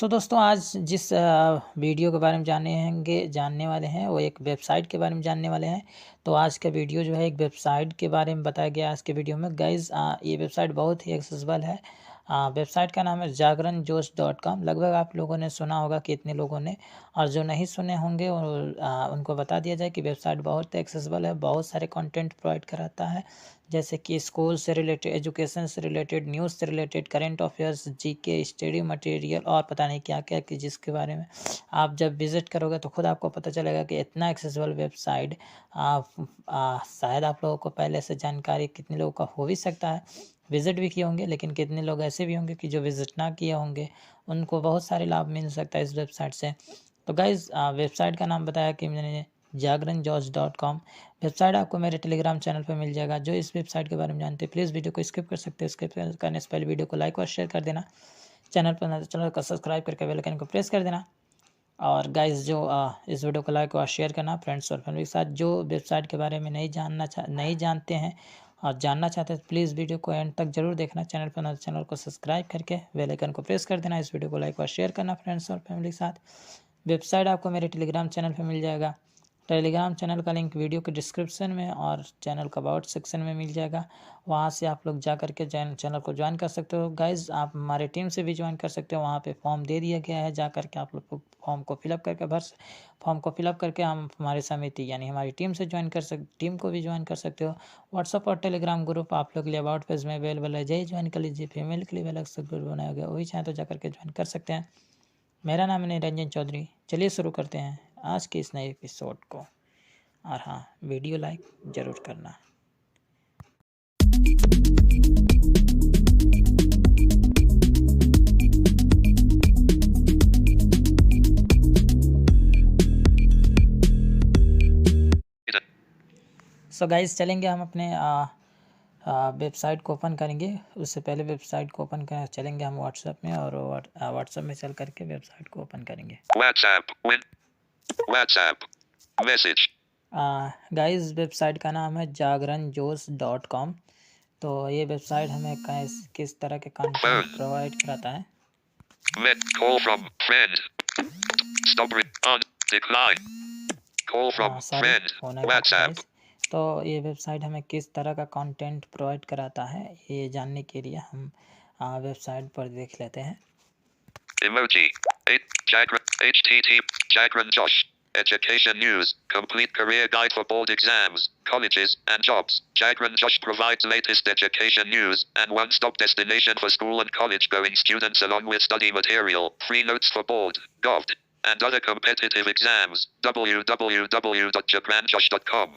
दोस्तों आज जिस वीडियो के बारे में जानने वाले हैं वो एक वेबसाइट के बारे में जानने वाले हैं। तो आज का वीडियो जो है एक वेबसाइट के बारे में बताया गया आज के वीडियो में। गाइज ये वेबसाइट बहुत ही एक्सेसिबल है। वेबसाइट का नाम है जागरण जोश.com। लगभग आप लोगों ने सुना होगा कितने लोगों ने, और जो नहीं सुने होंगे उनको बता दिया जाए कि वेबसाइट बहुत एक्सेसिबल है, बहुत सारे कंटेंट प्रोवाइड कराता है, जैसे कि स्कूल से रिलेटेड, एजुकेशन से रिलेटेड, न्यूज़ से related, current affairs, GK, study material और पता नहीं क्या क्या कि जिसके बारे में आप जब विज़िट करोगे तो खुद आपको पता चलेगा कि इतना एक्सेसिबल वेबसाइट शायद आप लोगों को पहले से जानकारी कितने लोगों का हो भी सकता है, विज़िट भी किए होंगे, लेकिन कितने लोग ऐसे भी होंगे कि जो विज़िट ना किए होंगे, उनको बहुत सारे लाभ मिल सकता है इस वेबसाइट से। तो गाइज़ वेबसाइट का नाम बताया कि मैंने jagranjosh.com। वेबसाइट आपको मेरे टेलीग्राम चैनल पर मिल जाएगा। जो इस वेबसाइट के बारे में जानते हैं प्लीज़ वीडियो को स्किप कर सकते हैं। स्किप करने से पहले वीडियो को लाइक और शेयर कर देना। चैनल पर चैनल को सब्सक्राइब करके बेल आइकन को प्रेस कर देना। और गाइस जो इस वीडियो को लाइक और शेयर करना फ्रेंड्स और फैमिली के साथ। जो वेबसाइट के बारे में नहीं जानते हैं और जानना चाहते हैं प्लीज़ वीडियो को एंड तक जरूर देखना। चैनल पर चैनल को सब्सक्राइब करके बेल आइकन को प्रेस कर देना। इस वीडियो को लाइक और शेयर करना फ्रेंड्स और फैमिली के साथ। वेबसाइट आपको मेरे टेलीग्राम चैनल पर मिल जाएगा। टेलीग्राम चैनल का लिंक वीडियो के डिस्क्रिप्शन में और चैनल का अबाउट सेक्शन में मिल जाएगा। वहाँ से आप लोग जा करके चैनल को ज्वाइन कर सकते हो। गाइज़ आप हमारे टीम से भी ज्वाइन कर सकते हो। वहाँ पे फॉर्म दे दिया गया है, जा करके आप लोग फॉर्म को फिलअप करके हम हमारे समिति यानी हमारी टीम से टीम को भी ज्वाइन कर सकते हो। व्हाट्सअप और टेलीग्राम ग्रुप आप लोग के लिए अबाउट पेज में अवेलेबल है, जय ज्वाइन कर लीजिए। फीमेल के लिए अलग से ग्रुप बनाया गया, वही चाहे तो जा करके ज्वाइन कर सकते हैं। मेरा नाम है निरंजन चौधरी। चलिए शुरू करते हैं आज के इस नए एपिसोड को। और हाँ, वीडियो लाइक ज़रूर करना। सो गाइस चलेंगे हम अपने वेबसाइट को ओपन करेंगे। उससे पहले वेबसाइट को ओपन कर चलेंगे हम व्हाट्सएप में, और व्हाट्सएप में चल करके वेबसाइट को ओपन करेंगे। WhatsApp message. गाइस वेबसाइट का नाम है jagranjosh.com। तो ये वेबसाइट हमें किस तरह के कंटेंट प्रोवाइड कराता है। Call from friend. Stop on decline. Call from friend. WhatsApp. तो ये वेबसाइट हमें किस तरह का कंटेंट प्रोवाइड कराता है, ये जानने के लिए हम वेबसाइट पर देख लेते हैं। Emoji. HTTP. Jagran Josh. Education news. Complete career guide for board exams, colleges, and jobs. Jagran Josh provides latest education news and one-stop destination for school and college-going students, along with study material, free notes for board, gov, and other competitive exams. www.jagranjosh.com।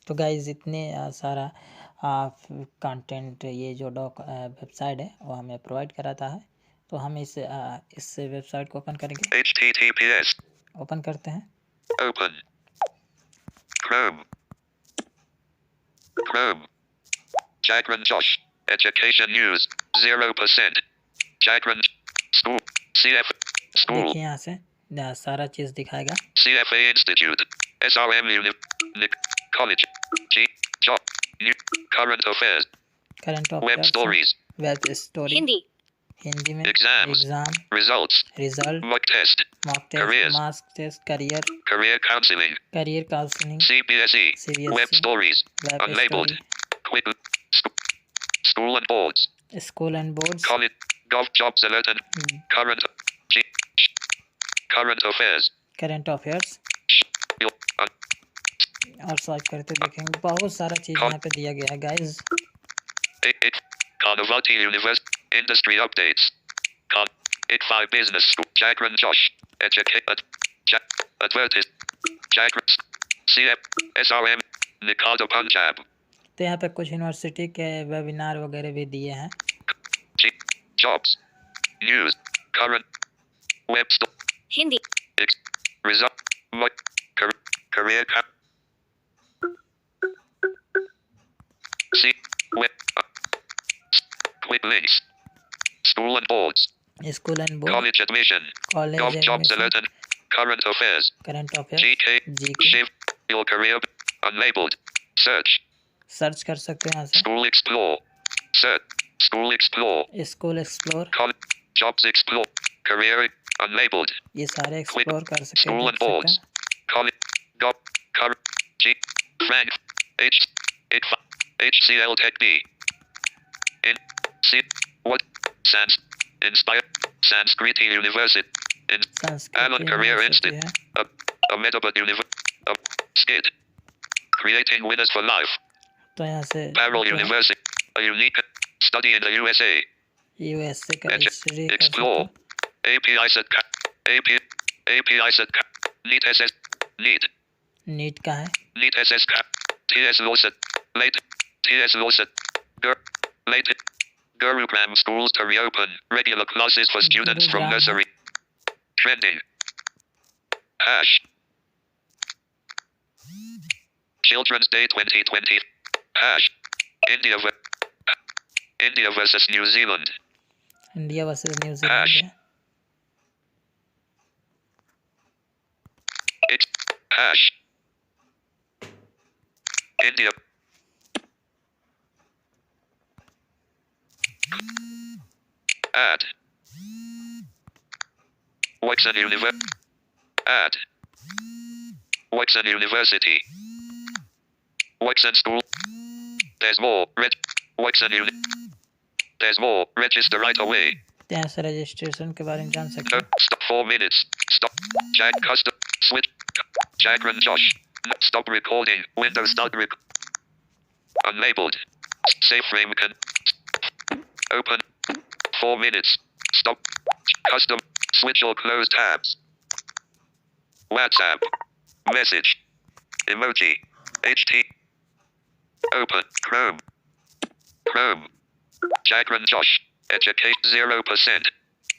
तो guys इतने सारा content ये जो website है वो हमें provide कराता है। तो हम इस वेबसाइट को ओपन करेंगे। HTTPS। ओपन करते हैं। Open. Chrome. Jagran Josh. Education news. 0%. Jagran School. CF School. देखिए यहाँ से सारा चीज दिखाएगा। CFA Institute. SRM College. Job. New Current Affairs. Web Stories. Web story Hindi में। Exam result mock test career counselling CBSE web stories unlabelled quick school and boards college gov jobs alert and current affairs और search करते देखेंगे बहुत सारा चीज यहाँ पे दिया गया है guys. Carnavati University Industry Updates. 5 Business School. Jagran Josh. Advertise. Jagran CF SRM Nikada Punjab. तो यहाँ पे कुछ यूनिवर्सिटी के वेबिनार वगैरह भी दिए हैं। Jobs. News. Current. Web store. Hindi. Result. Career. See. Web. Quick links. School and boards. College admission. Gov jobs alert and current affairs. GK. Shiv. Your career. Unlabeled. Search कर सकते हैं यहाँ से। School explore. Search. School explore. School explore. Jobs explore. Career. Unlabeled. ये सारे Quick. Explore कर सकते हैं, School देख and सकते boards. हैं। College. Go. Car. G. Frank. H. HCL Tech B. In. C. What? Sans. Inspire. Sanskrit University. In. Sanskrit Alan Career university Institute. है, Ahmedabad University. Skid. Creating winners for life. तो यहाँ से Parallel University. A unique study in the USA. USA का history कर सकते Explore. हो। API set. API set. Neat SS. Neat. NEET का है, Neat SS. TS Lawset. Late. TS Lawset. Late. Gurugram schools to reopen. Regular classes for students from Gurugram है, nursery. Trending. Hash. Children's Day 2020. Hash. India versus New Zealand. India versus New Zealand है, Hash. India. Add. Wexen University. Add. Wexen University. Wexen School. There's more. Wexen Uni. There's more. Register right away. यहाँ से registration के बारे में जान सकते हो। Stop 4 minutes. Stop. Custom. Switch. Jagran Josh. Stop recording. Windows start Unlabeled. Save frame can. Open. 4 minutes. Stop. Custom. Switch or close tabs. WhatsApp. Message. Emoji. HT. Open. Chrome. Jagran Josh. Educate 0%.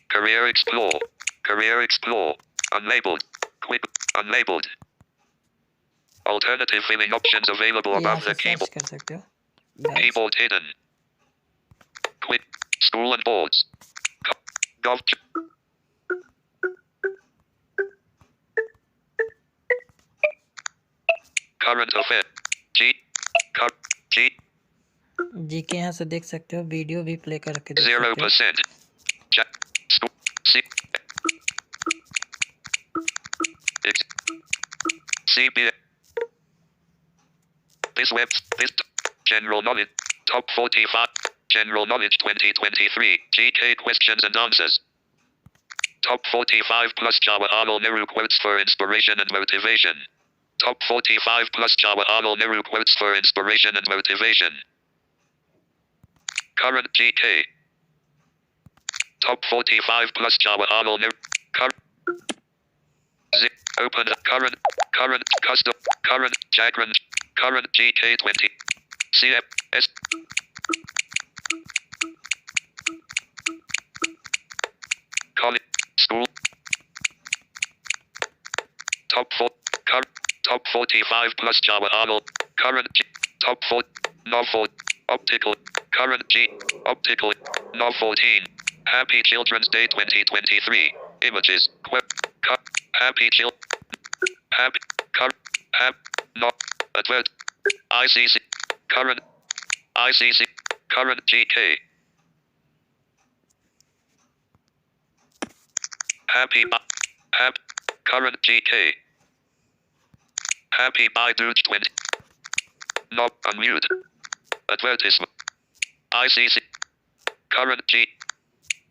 Career Explore. Unlabeled. Quick. Unlabeled. Alternative filling options available यहाँ above से the search keyboard. कर सकते हो guys। Keyboard hidden. Quick. School and boards. Gov. Current affair. G. जी के यहाँ से देख सकते हो, वीडियो भी प्ले करके देख सकते हो। 0%. CBS. This general knowledge. Top 45. General knowledge 2023. GK questions and answers. Top 45 plus Jawaharlal Nehru quotes for inspiration and motivation. Top 45 plus Jawaharlal Nehru quotes for inspiration and motivation. Current GK. Top 45 plus Jawaharlal Nehru. Open current custom current Jagran current GK 20 CFS college school top 45 plus Jawaharlal current top 4 novel optical current G optical no 14 Happy Children's Day 2023 images happy not advert ICC current GK happy current GK happy by dude 20 not unmute advertisement ICC current G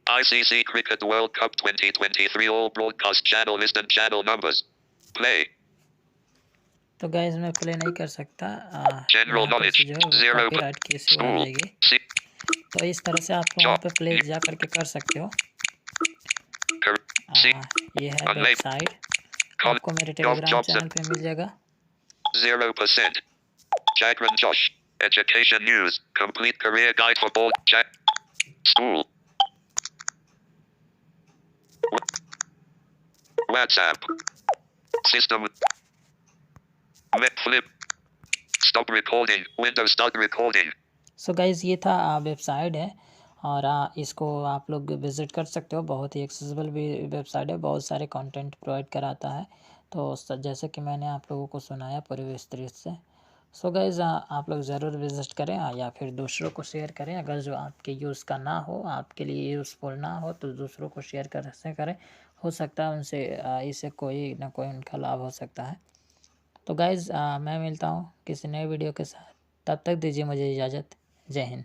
ICC Cricket World Cup 2023 all broadcast channel list and channel numbers play तो guys मैं play नहीं कर सकता, General knowledge, जो है zero copyright case आ school. जाएगी। See, तो इस तरह से आप वहाँ पे प्ले जा करके कर सकते हो। see, ये है unlabeled. वेबसाइट, आपको मेरे टेलीग्राम jobs चैनल पे मिल जाएगा। 0%. Jagran Josh. Education news. Complete career guide for board. School. WhatsApp. System. Flip. Stop recording. Windows start recording. So guys ये था वेबसाइट है और इसको आप लोग विज़िट कर सकते हो। बहुत ही एक्सेसिबल भी वेबसाइट है, बहुत सारे कंटेंट प्रोवाइड कराता है। तो जैसे कि मैंने आप लोगों को सुनाया पूरे विस्तृत से। सो गाइज़ आप लोग ज़रूर विज़िट करें या फिर दूसरों को शेयर करें। अगर जो आपके यूज़ का ना हो, आपके लिए यूज़फुल ना हो, तो दूसरों को शेयर कर से करें हो सकता है उनसे इससे कोई ना कोई उनका लाभ हो सकता है। तो गाइज़ मैं मिलता हूँ किसी नए वीडियो के साथ, तब तक दीजिए मुझे इजाज़त। जय हिंद।